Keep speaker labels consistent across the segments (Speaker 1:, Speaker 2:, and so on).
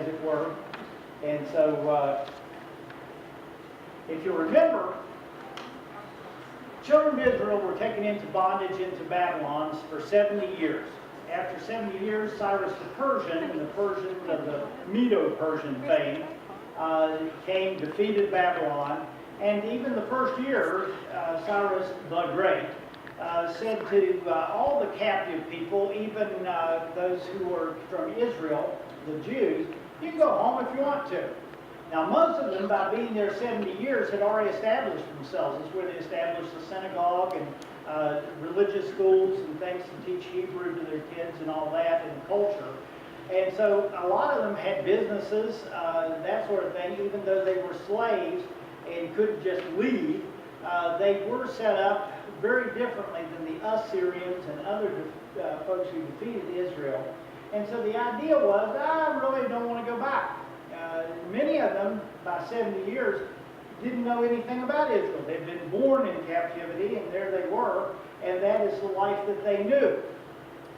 Speaker 1: as it were. And so, if you remember, children of Israel were taken into bondage into Babylon for 70 years. After 70 years, Cyrus the Persian, and the Persian of the Medo-Persian fame, came, defeated Babylon, and even the first year, Cyrus the Great said to all the captive people, even those who were from Israel, the Jews, you can go home if you want to. Now, most of them, by being there 70 years, had already established themselves. It's where they established the synagogue and religious schools and things to teach Hebrew to their kids and all that, and culture. And so a lot of them had businesses, that sort of thing, even though they were slaves and couldn't just leave. They were set up very differently than the Assyrians and other folks who defeated Israel. And so the idea was, I really don't want to go back. Many of them, by 70 years, didn't know anything about Israel. They'd been born in captivity, and there they were, and that is the life that they knew.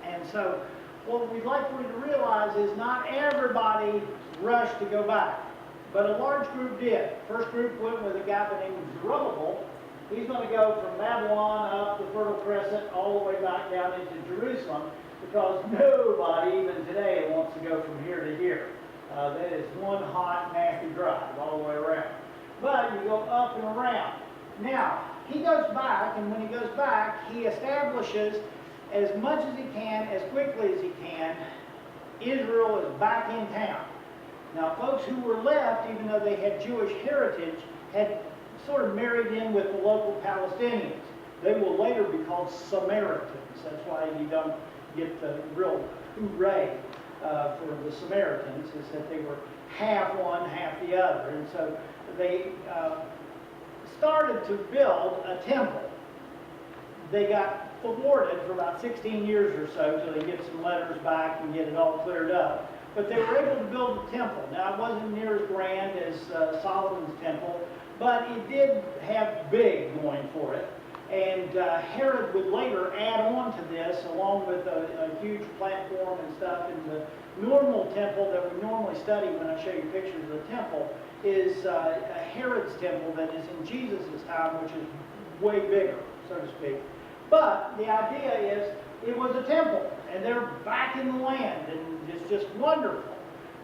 Speaker 1: And so what we'd like for you to realize is not everybody rushed to go back, but a large group did. First group went with a guy by the name of Zerubbabel. He's going to go from Babylon up the Fertile Crescent all the way back down into Jerusalem, because nobody, even today, wants to go from here to here. That is one hot, nasty drive all the way around. But you go up and around. Now, he goes back, and when he goes back, he establishes as much as he can, as quickly as he can, Israel is back in town. Now, folks who were left, even though they had Jewish heritage, had sort of married in with the local Palestinians. They will later be called Samaritans. That's why you don't get the real hooray for the Samaritans, is that they were half one, half the other. And so they started to build a temple. They got thwarted for about 16 years or so till they get some letters back and get it all cleared up. But they were able to build a temple. Now, it wasn't near as grand as Solomon's temple, but it did have big going for it. And Herod would later add on to this, along with a huge platform and stuff. And the normal temple that we normally study when I show you pictures of the temple is Herod's temple that is in Jesus' time, which is way bigger, so to speak. But the idea is it was a temple, and they're back in the land, and it's just wonderful.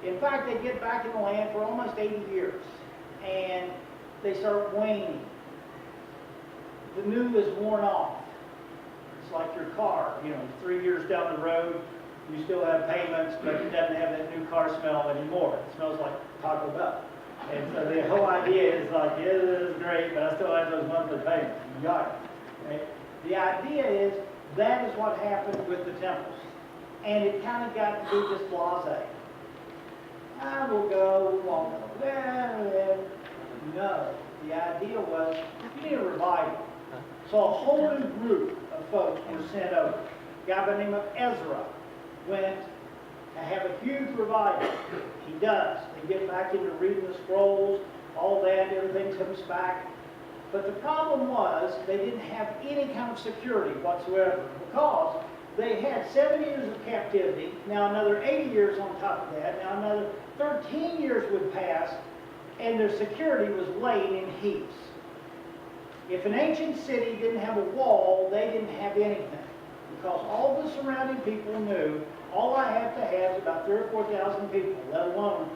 Speaker 1: In fact, they get back in the land for almost 80 years, and they start waning. The new is worn off. It's like your car, 3 years down the road, you still have payments, but it doesn't have that new car smell anymore. It smells like Taco Bell. And so the whole idea is like, yeah, this is great, but I still have those monthly payments. You got it. Okay? The idea is that is what happened with the temples. And it kind of got to be just blasé. I will go, we won't go. No. The idea was, you need a revival. So a whole new group of folks were sent over. A guy by the name of Ezra went to have a huge revival. He does. They get back into reading the scrolls, all that, everything comes back. But the problem was they didn't have any kind of security whatsoever, because they had 7 years of captivity, now another 80 years on top of that, now another 13 years would pass, and their security was laid in heaps. If an ancient city didn't have a wall, they didn't have anything, because all the surrounding people knew all I have to have is about 3,000 or 4,000 people, let alone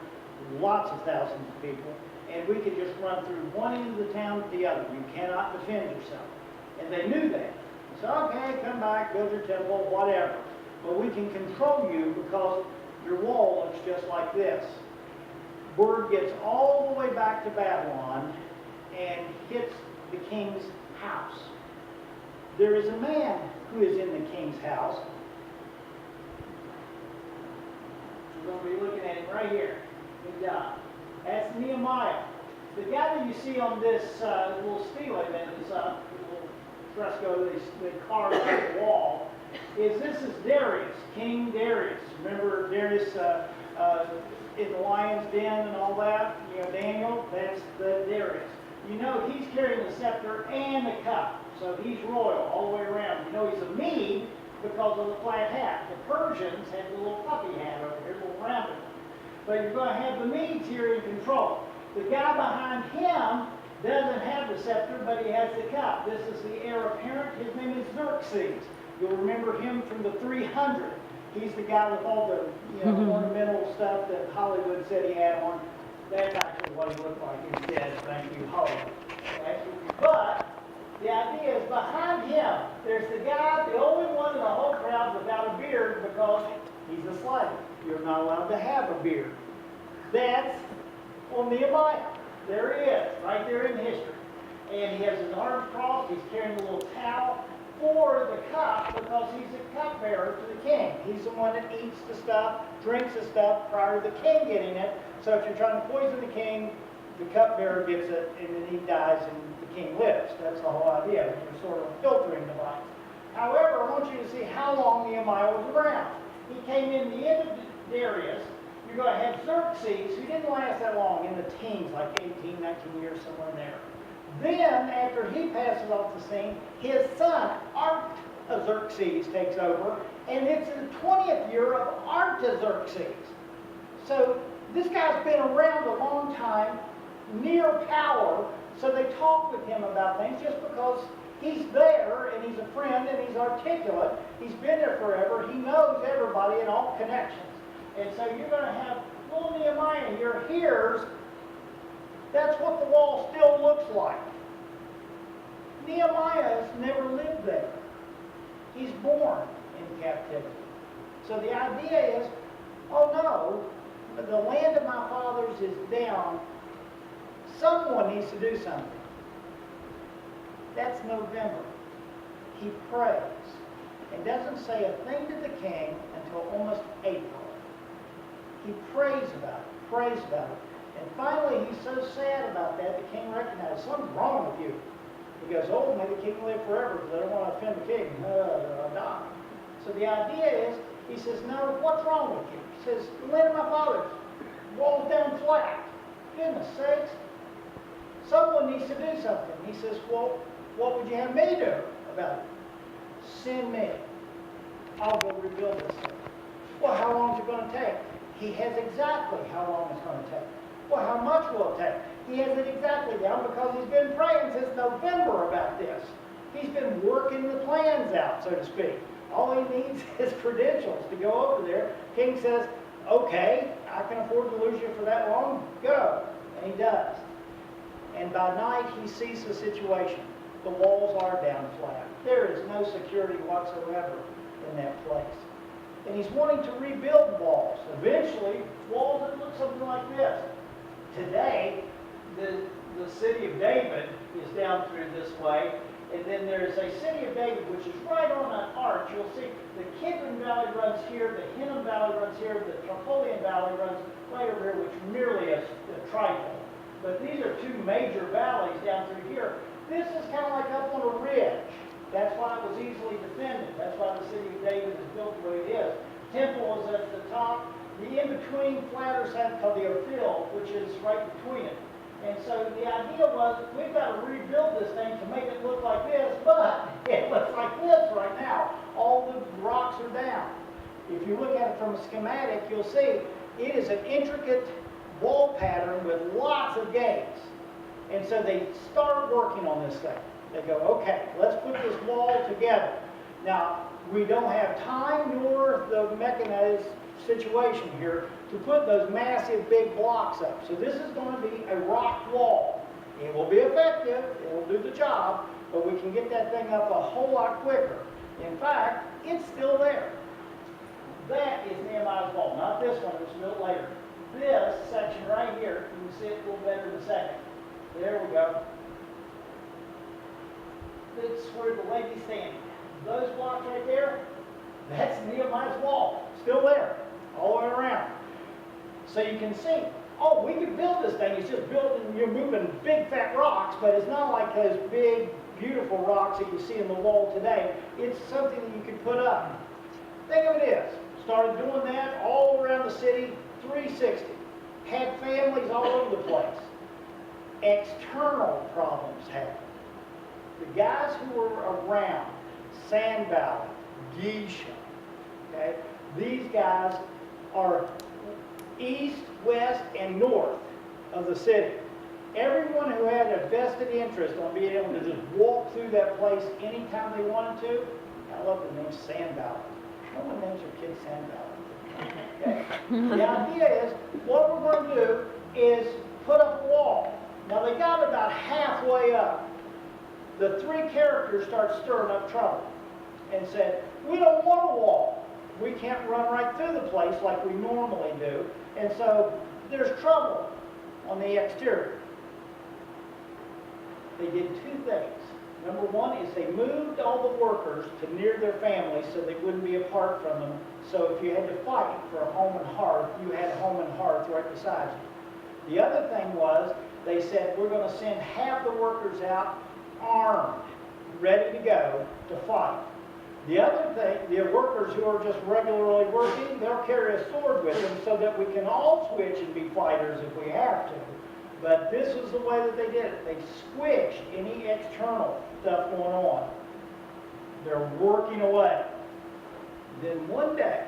Speaker 1: lots of thousands of people, and we could just run through one end of the town to the other. You cannot defend yourself. And they knew that. So, okay, come back, build your temple, whatever. But we can control you because your wall looks just like this. Word gets all the way back to Babylon and hits the king's house. There is a man who is in the king's house. We're going to be looking at him right here. Good job. That's Nehemiah. The guy that you see on this little stele that is little fresco they carved on the wall this is Darius, King Darius. Remember Darius in the lion's den and all that? Daniel, that's the Darius. He's carrying the scepter and the cup. So he's royal all the way around. He's a Mede because of the flat hat. The Persians had the little puffy hat over here, little rounded. but you're going to have the Medes here in control. The guy behind him doesn't have the scepter, but he has the cup. This is the heir apparent. His name is Xerxes. You'll remember him from the 300. He's the guy with all the ornamental stuff that Hollywood said he had on. That's actually what he looked like instead. Thank you, Hollywood. Okay? But the idea is behind him, there's the guy, the only one in the whole crowd without a beard because he's a slave. You're not allowed to have a beard. That's on Nehemiah. There he is, right there in history. And he has his arms crossed, he's carrying a little towel for the cup because he's a cupbearer to the king. He's the one that eats the stuff, drinks the stuff prior to the king getting it. So if you're trying to poison the king, the cupbearer gets it and then he dies and the king lives. That's the whole idea. You're sort of filtering the device. However, I want you to see how long Nehemiah was around. He came in the end of Darius. You're going to have Xerxes, who didn't last that long, in the teens, like 18, 19 years, somewhere in there. Then, after he passes off the scene, his son, Artaxerxes, takes over, and it's the 20th year of Artaxerxes. So, this guy's been around a long time, near power, so they talk with him about things just because he's there, and he's a friend, and he's articulate. He's been there forever. He knows everybody and all connections. And so you're going to have little Nehemiah in your hears. That's what the wall still looks like. Nehemiah's never lived there. He's born in captivity. So the idea is, oh no, the land of my fathers is down. Someone needs to do something. That's November. He prays and doesn't say a thing to the king until almost April. He prays about it. And finally, he's so sad about that, the king recognizes something's wrong with you. He goes, oh, may the king live forever because I don't want to offend the king. I'll die. So the idea is, he says, no, what's wrong with you? He says, the land of my fathers, wall's down flat. Goodness sakes. Someone needs to do something. He says, well, what would you have me do about it? Send me. I'll go rebuild this thing. Well, how long is it going to take? He has exactly how long it's going to take. Well, how much will it take? He has it exactly down because he's been praying since November about this. He's been working the plans out, so to speak. All he needs is credentials to go over there. King says, okay, I can afford to lose you for that long. Go. And he does. And by night, he sees the situation. The walls are down flat. There is no security whatsoever in that place. And he's wanting to rebuild walls. Eventually, walls that look something like this. Today, the city of David is down through this way. And then there's a city of David, which is right on an arch. You'll see the Kidron Valley runs here, the Hinnom Valley runs here, the Tarpolian Valley runs right over here, which merely is a trifle. But these are two major valleys down through here. This is kind of like up on a ridge. That's why it was easily defended. That's why the city of David is built the way it is. Temple is at the top. The in-between flatter side called the Ophel, which is right between it. And so the idea was, we've got to rebuild this thing to make it look like this, but it looks like this right now. All the rocks are down. If you look at it from a schematic, you'll see it is an intricate wall pattern with lots of gates. And so they start working on this thing. They go, okay, let's put this wall together. Now, we don't have time nor the mechanized situation here to put those massive big blocks up. So this is going to be a rock wall. It will be effective, it will do the job, but we can get that thing up a whole lot quicker. In fact, it's still there. That is Nehemiah's wall, not this one, which is a little later. This section right here, you can see it a little better in a second. There we go. That's where the lady's standing. Those blocks right there, that's Nehemiah's wall. Still there, all the way around. So you can see, oh, we could build this thing. It's just built and you're moving big fat rocks, but it's not like those big, beautiful rocks that you see in the wall today. It's something that you could put up. Think of it as, started doing that all around the city, 360. Had families all over the place. External problems happened. The guys who were around, Sanballat, Geshem, okay, these guys are east west, and north of the city. Everyone who had a vested interest on being able to just walk through that place anytime they wanted to. I love the name Sand Valley. No one names their kids Sand Valley. Okay. The idea is, what we're going to do is put up a wall. Now they got about halfway up. The three characters start stirring up trouble and said, we don't want a wall. We can't run right through the place like we normally do. And so there's trouble on the exterior. They did two things. Number one is they moved all the workers to near their families so they wouldn't be apart from them. So if you had to fight for a home and hearth, you had a home and hearth right beside you. The other thing was they said, we're going to send half the workers out armed, ready to go to fight. The other thing, the workers who are just regularly working, they'll carry a sword with them so that we can all switch and be fighters if we have to. But this was the way that they did it. They squished any external stuff going on. They're working away. Then one day,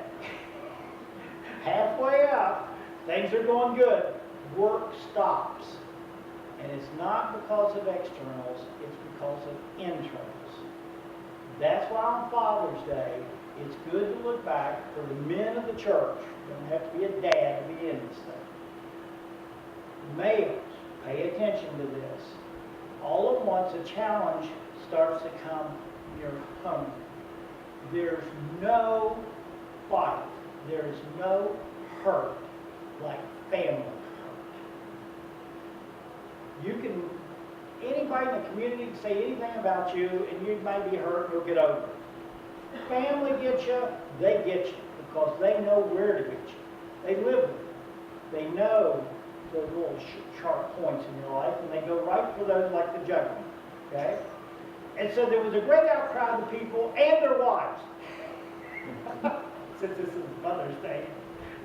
Speaker 1: halfway up, things are going good. Work stops. And it's not because of externals, it's because of internals. That's why on Father's Day, it's good to look back for the men of the church. You don't have to be a dad to be in this thing. Males, pay attention to this. All at once, a challenge starts to come your home. There's no fight. There's no hurt like family hurt. You can, anybody in the community can say anything about you and you might be hurt and you'll get over it. Family gets you, they get you because they know where to get you. They live with you. They know those little sharp points in your life, and they go right for those like the juggling. Okay? And so there was a great outcry of the people and their wives. Since this is Mother's Day.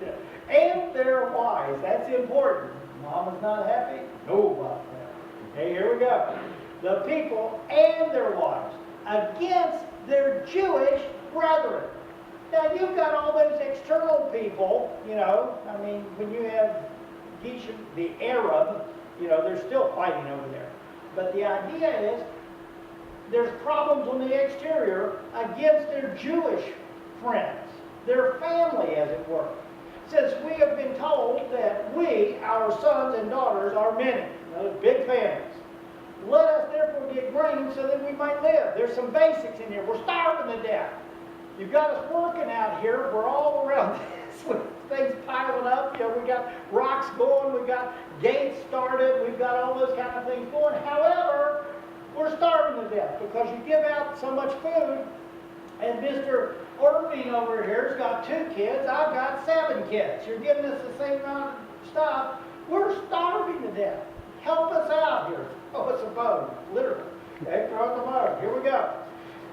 Speaker 1: Yeah. And their wives. That's important. Mama's not happy? Nobody. Okay, here we go. The people and their wives against their Jewish brethren. Now you've got all those external people, you know, I mean, when you have the Arab, you know, they're still fighting over there. But the idea is there's problems on the exterior against their Jewish friends, their family, as it were. Since we have been told that we, our sons and daughters, are many, those big families. Let us therefore get grain so that we might live. There's some basics in here. We're starving to death. You've got us working out here. We're all around this with things piling up. You know, we got rocks going. We've got gates started. We've got all those kind of things going. However, we're starving to death because you give out so much food. And Mr. Irving over here's got 2 kids. I've got 7 kids. You're giving us the same amount of stuff. We're starving to death. Help us out here. Throw us a bone, literally. Okay, throw us a bone. Here we go.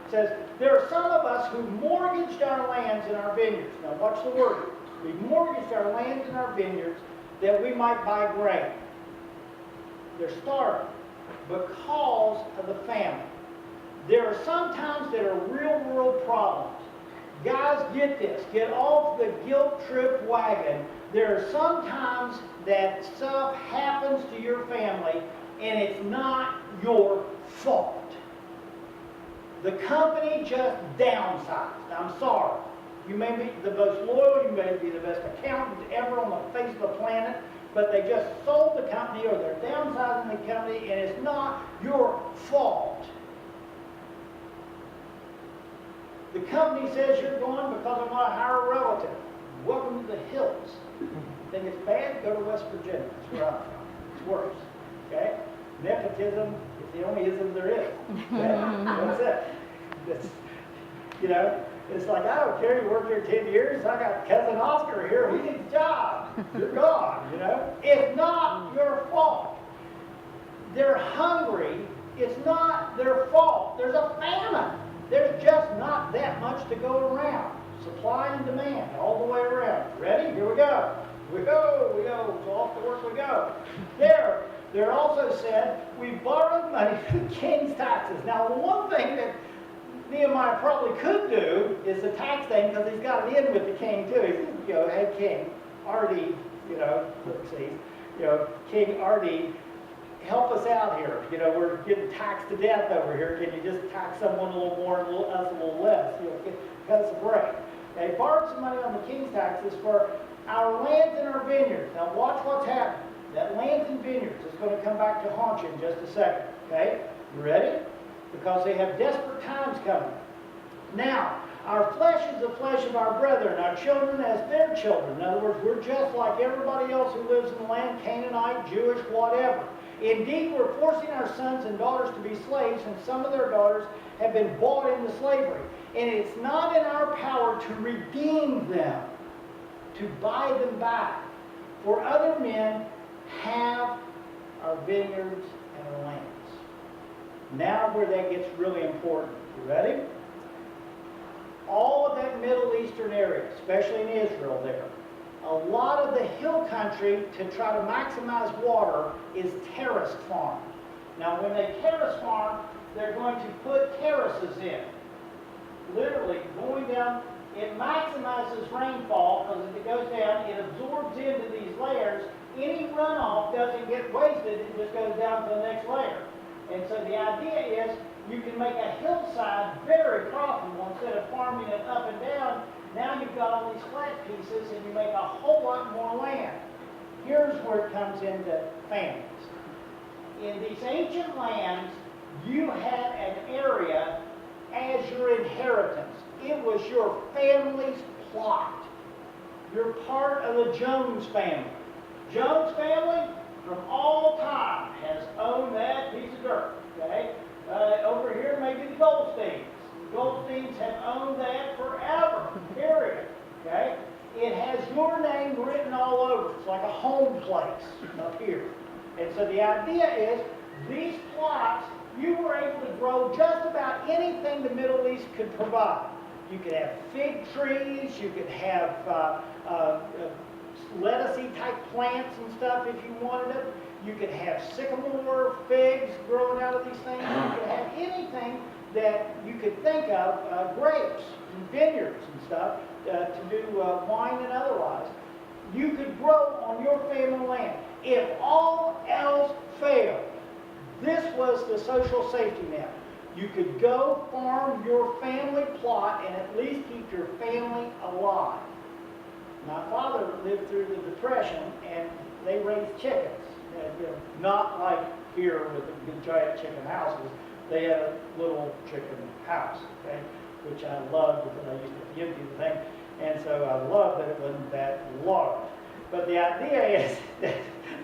Speaker 1: It says, there are some of us who mortgaged our lands and our vineyards. Now watch the word. We mortgaged our lands and our vineyards that we might buy grain. They're starving because of the famine. There are some times that are real world problems. Guys, get this. Get off the guilt trip wagon. There are some times that stuff happens to your family and it's not your fault. The company just downsized. I'm sorry. You may be the most loyal, you may be the best accountant ever on the face of the planet, but they just sold the company or they're downsizing the company and it's not your fault. The company says you're going because I'm going to hire a relative. Welcome to the hills. Think it's bad? Go to West Virginia. That's where I'm from. It's worse. Okay? Nepotism is the only ism there is. Okay? That's it. It's, you know, it's like, I don't care, you worked here 10 years, I got cousin Oscar here, he needs a job. You're gone, you know? It's not your fault. They're hungry. It's not their fault. There's a famine. There's just not that much to go around. Supply and demand all the way around. Ready? Here we go. We go. So off to work we go. There also said, we borrowed money from the king's taxes. Now, the one thing that Nehemiah probably could do is the tax thing because he's got it in with the king too. He says, you know, hey king, already, see, King Artie, help us out here. We're getting taxed to death over here. Can you just tax someone a little more and us a little less? Cut us a break. They borrowed some money on the king's taxes for our lands and our vineyards. Now watch what's happening. That lands and vineyards is going to come back to haunt you in just a second. Okay? You ready? Because they have desperate times coming. Now, our flesh is the flesh of our brethren, our children as their children. In other words, we're just like everybody else who lives in the land, Canaanite, Jewish, whatever. Indeed, we're forcing our sons and daughters to be slaves, and some of their daughters have been bought into slavery. And it's not in our power to redeem them, to buy them back. For other men have our vineyards and our lands. Now where that gets really important. You ready? All of that Middle Eastern area, especially in Israel there, a lot of the hill country to try to maximize water is terrace farmed. Now when they terrace farm, they're going to put terraces in. Literally going down, it maximizes rainfall because if it goes down, it absorbs into these layers. Any runoff doesn't get wasted, it just goes down to the next layer. And so the idea is you can make a hillside very profitable instead of farming it up and down. Now you've got all these flat pieces and you make a whole lot more land. Here's where it comes into families. In these ancient lands, you had an area as your inheritance. It was your family's plot. You're part of the Jones family. Jones family, from all time, has owned that piece of dirt. Okay? Over here, maybe the Goldsteins. The Goldsteins have owned that forever, period. Okay? It has your name written all over. It's like a home place up here. And so the idea is, these plots, you were able to grow just about anything the Middle East could provide. You could have fig trees, you could have lettucey type plants and stuff if you wanted it. You could have sycamore figs growing out of these things. You could have anything that you could think of, grapes and vineyards and stuff to do wine and otherwise. You could grow on your family land. If all else failed, this was the social safety net. You could go farm your family plot and at least keep your family alive. My father lived through the Depression and they raised chickens. Not like here with the giant chicken houses. They had a little chicken house, okay, which I loved because I used to empty the thing. And so I loved that it wasn't that large. But the idea is that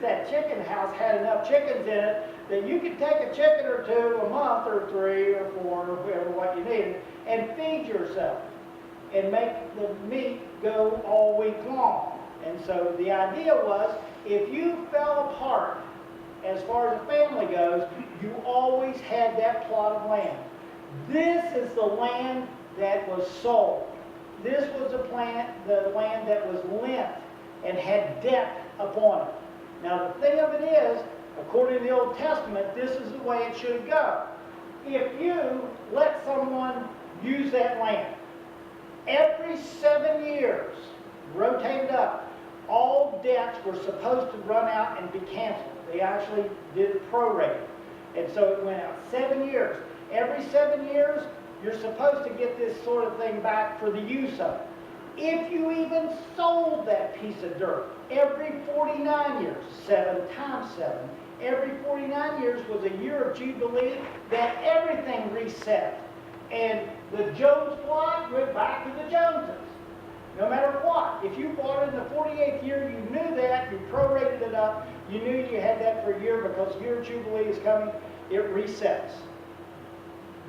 Speaker 1: that chicken house had enough chickens in it that you could take a chicken or two a month or 3 or 4 or whatever what you needed and feed yourself and make the meat go all week long. And so the idea was if you fell apart as far as the family goes, you always had that plot of land. This is the land that was sold. This was the land that was lent and had debt upon it. Now the thing of it is, according to the Old Testament, this is the way it should go. If you let someone use that land, every 7 years, rotated up, all debts were supposed to run out and be canceled. They actually did it prorated. And so it went out 7 years. Every 7 years, you're supposed to get this sort of thing back for the use of it. If you even sold that piece of dirt, every 49 years, 7 times 7, every 49 years was a year of Jubilee that everything reset. And the Jones plot went back to the Joneses. No matter what. If you bought it in the 48th year, you knew that, you prorated it up, you knew you had that for a year because year of Jubilee is coming, it resets.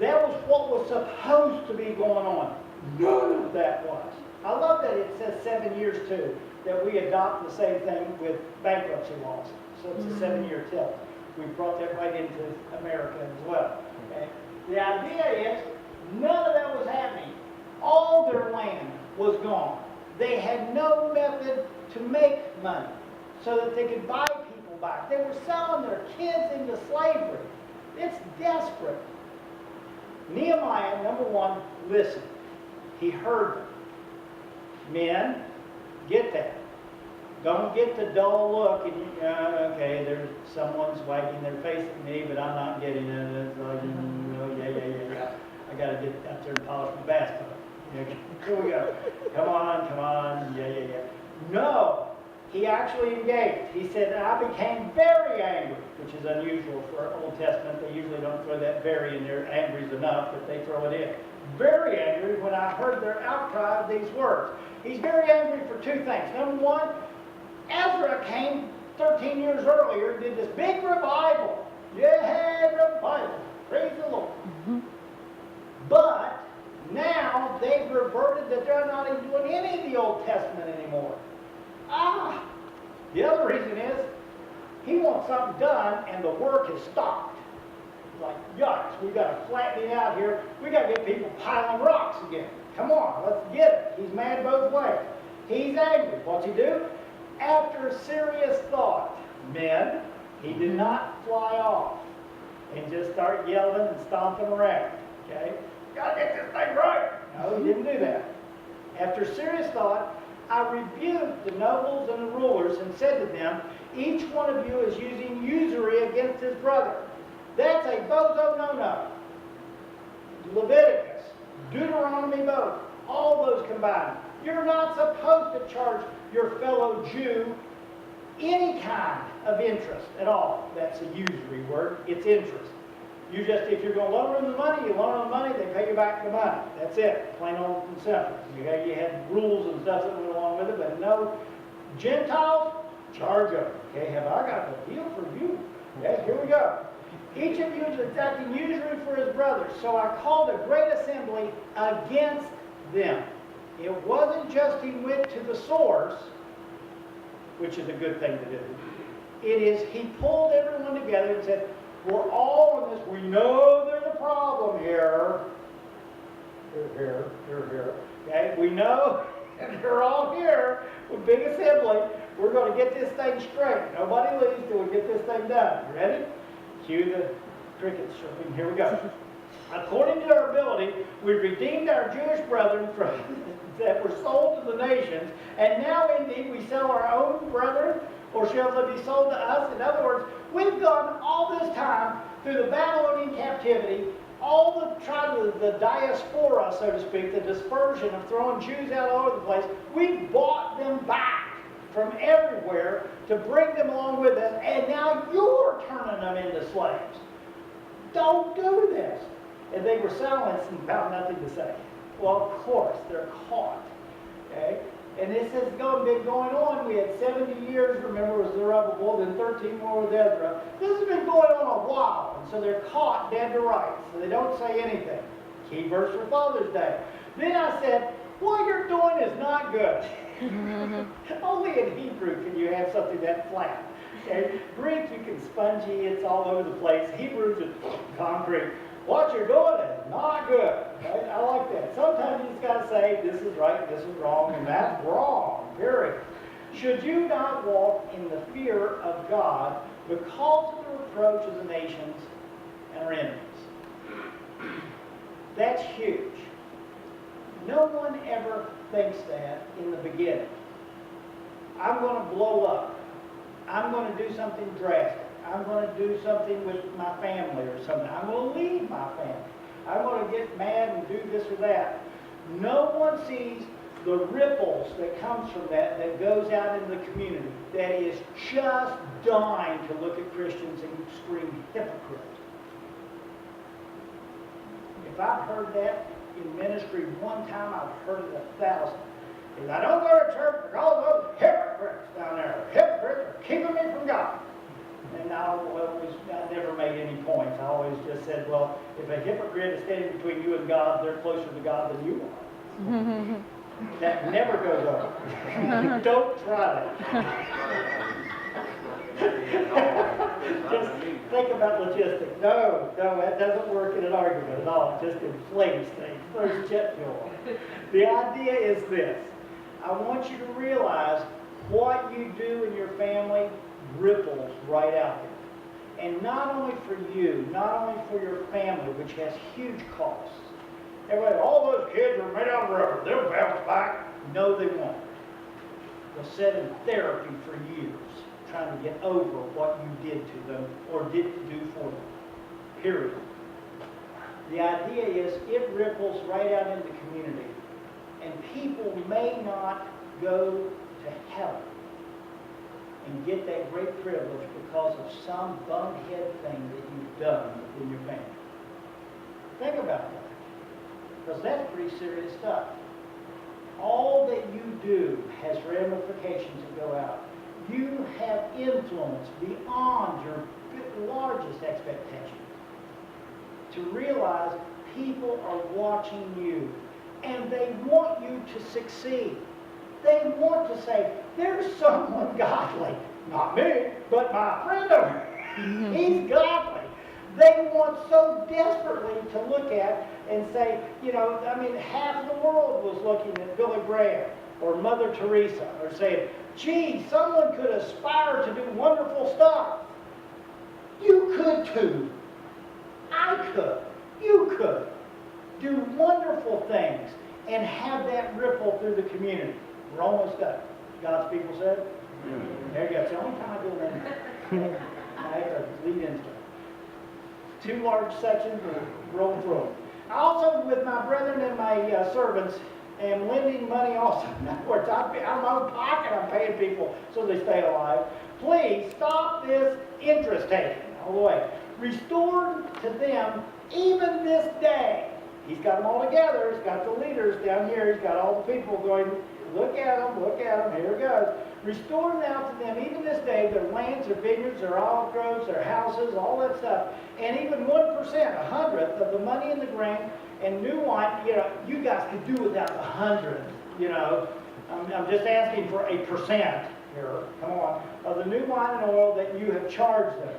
Speaker 1: That was what was supposed to be going on. None of that was. I love that it says 7 years too, that we adopt the same thing with bankruptcy laws. So it's a 7-year tilt. We brought that right into America as well. Okay? The idea is none of that was happening. All their land was gone. They had no method to make money so that they could buy people back. They were selling their kids into slavery. It's desperate. Nehemiah, number one, listened. He heard them. Men, get that. Don't get the dull look and okay, there's someone's wagging their face at me, but I'm not getting it. It's like, yeah. I got to get up there and polish my bathtub. Here we go. Come on, yeah. No, he actually engaged. He said, I became very angry, which is unusual for Old Testament. They usually don't throw that very in there. Angry's enough, but they throw it in. Very angry when I heard their outcry of these words. He's very angry for two things. Number one, Ezra came 13 years earlier, did this big revival. Yeah, revival. Praise the Lord. But now they've reverted that they're not even doing any of the Old Testament anymore. The other reason is he wants something done and the work is stopped. Like, yikes, we've got to flatten it out here. We've got to get people piling rocks again. Come on, let's get it. He's mad both ways. He's angry. What's he do? After serious thought, men, he did not fly off and just start yelling and stomping around. Okay? Got to get this thing right. No, he didn't do that. After serious thought, I rebuked the nobles and the rulers and said to them, each one of you is using usury against his brother. That's a bozo no-no. Leviticus, Deuteronomy both, all those combined. You're not supposed to charge your fellow Jew any kind of interest at all. That's a usury word. It's interest. You just, if you're going to loan them the money, you loan them the money, they pay you back the money. That's it, plain old and simple. You had rules and stuff that went along with it, but no Gentiles, charge them. Okay, have I got a deal for you? Okay, here we go. Each of you is exacting usury for his brothers. So I called a great assembly against them. It wasn't just he went to the source, which is a good thing to do. It is he pulled everyone together and said, we're all in this. We know there's a problem here. Here. Okay? We know they're all here with big assembly. We're going to get this thing straight. Nobody leaves till we get this thing done. You ready? Cue the crickets chirping. Here we go. According to our ability, we redeemed our Jewish brethren from that were sold to the nations, and now indeed we sell our own brethren, or shall they be sold to us? In other words, we've gone all this time through the Babylonian captivity, all the diaspora, so to speak, the dispersion of throwing Jews out all over the place. We bought them back from everywhere to bring them along with us, and now you're turning them into slaves. Don't do this. And they were silenced and found nothing to say. Well, of course, they're caught. Okay? And this has been going on. We had 70 years, remember, was Zerubbabel, then 13 more with Ezra. This has been going on a while. And so they're caught dead to rights. So they don't say anything. Key verse for Father's Day. Then I said, what you're doing is not good. Only in Hebrew can you have something that flat. Okay? Greek, you can spongy, it's all over the place. Hebrew is concrete. What you're doing is not good. Right? I like that. Sometimes you just got to say, this is right, this is wrong, and that's wrong, period. Should you not walk in the fear of God because of the reproach of the nations and our enemies? That's huge. No one ever thinks that in the beginning. I'm going to blow up. I'm going to do something drastic. I'm going to do something with my family or something. I'm going to leave my family. I'm going to get mad and do this or that. No one sees the ripples that comes from that goes out into the community that is just dying to look at Christians and scream hypocrite. If I've heard that in ministry one time, I've heard it 1,000. If I don't go to church because those hypocrites down there, hypocrites are keeping me from God. And I never made any points. I always just said, well, if a hypocrite is standing between you and God, they're closer to God than you are. That never goes over. Don't try that. Just think about logistics. No, that doesn't work in an argument at all. It just inflates things. Throws jet fuel. The idea is this. I want you to realize what you do in your family ripples right out there. And not only for you, not only for your family, which has huge costs. Everybody, all those kids are made out of rubber. They'll bounce back. No, they won't. was set in therapy for years, trying to get over what you did to them or didn't do for them. Period. The idea is it ripples right out in the community, and people may not go to heaven and get that great privilege because of some bumhead thing that you've done in your family. Think about that, because that's pretty serious stuff. All that you do has ramifications that go out. You have influence beyond your largest expectations. To realize people are watching you, and they want you to succeed. They want to say, there's someone godly. Not me, but my friend over here. He's godly. They want so desperately to look at and say, you know, I mean, half the world was looking at Billy Graham or Mother Teresa or saying, gee, someone could aspire to do wonderful stuff. You could too. I could. You could. Do wonderful things and have that ripple through the community. We're almost done. God's people said? There you go. It's the only time I do that. I have to lead into it. 2 large sections will roll through them. I also, with my brethren and my servants, am lending money also. In other words, out of my own pocket, I'm paying people so they stay alive. Please stop this interest taking all the way. Restore to them even this day. He's got them all together. He's got the leaders down here. He's got all the people going, look at them, here it goes. Restore now to them even this day their lands, their vineyards, their olive groves, their houses, all that stuff. And even 1%, 100th of the money in the grain and new wine. You know, you guys could do without the 100th, you know. I'm just asking for a percent here, come on, of the new wine and oil that you have charged them.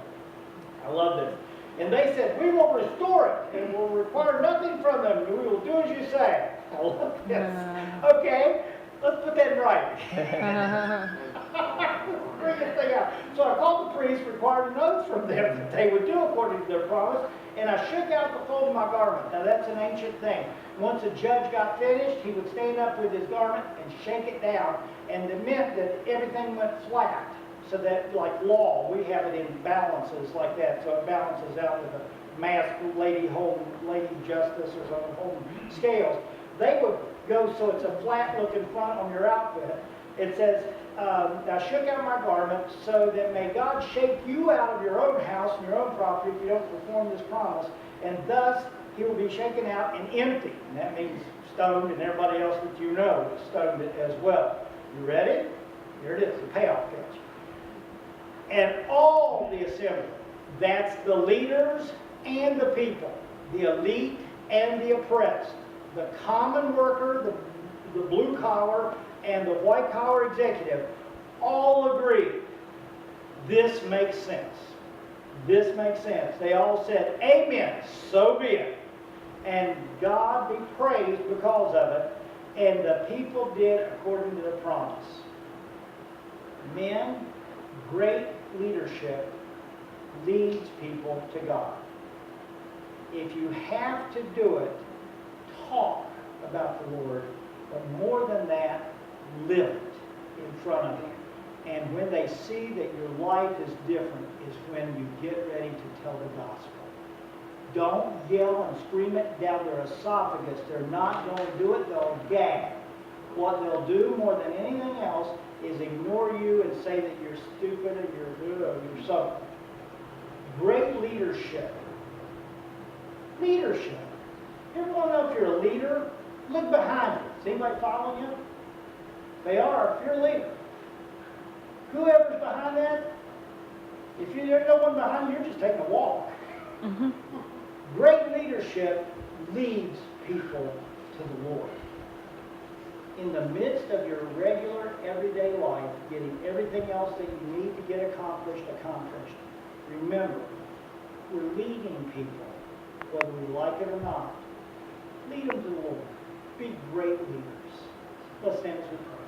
Speaker 1: I love this. And they said, we will restore it and will require nothing from them. We will do as you say. I love this. Okay, let's put that in writing. Bring this thing out. So I called the priests, required an oath from them that they would do according to their promise, and I shook out the fold of my garment. Now that's an ancient thing. Once a judge got finished, he would stand up with his garment and shake it down, and it meant that everything went flat. So that, like law, we have it in balances like that, so it balances out with a masked lady justice or something, home scales. They would go so it's a flat-looking front on your outfit. It says, I shook out my garment so that may God shake you out of your own house and your own property if you don't perform this promise, and thus he will be shaken out and empty. And that means stoned, and everybody else that you know is stoned as well. You ready? Here it is, the payoff pitch. And all the assembly, that's the leaders and the people, the elite and the oppressed, the common worker, the blue collar, and the white collar executive, all agreed. This makes sense. This makes sense. They all said, amen, so be it. And God be praised because of it. And the people did according to the promise. Men, great leadership leads people to God. If you have to do it, talk about the Lord, but more than that, live it in front of them. And when they see that your life is different is when you get ready to tell the gospel. Don't yell and scream it down their esophagus. They're not going to do it. They'll gag. What they'll do more than anything else is ignore you and say that you're stupid and you're something. Great leadership. Leadership. You ever want to know if you're a leader? Look behind you. Is anybody following you? They are if you're a leader. Whoever's behind that, if there's no one behind you, you're just taking a walk. Mm-hmm. Great leadership leads people to the Lord. In the midst of your regular, everyday life, getting everything else that you need to get accomplished, remember, we're leading people, whether we like it or not. Lead them to the Lord. Be great leaders. Let's stand as we pray.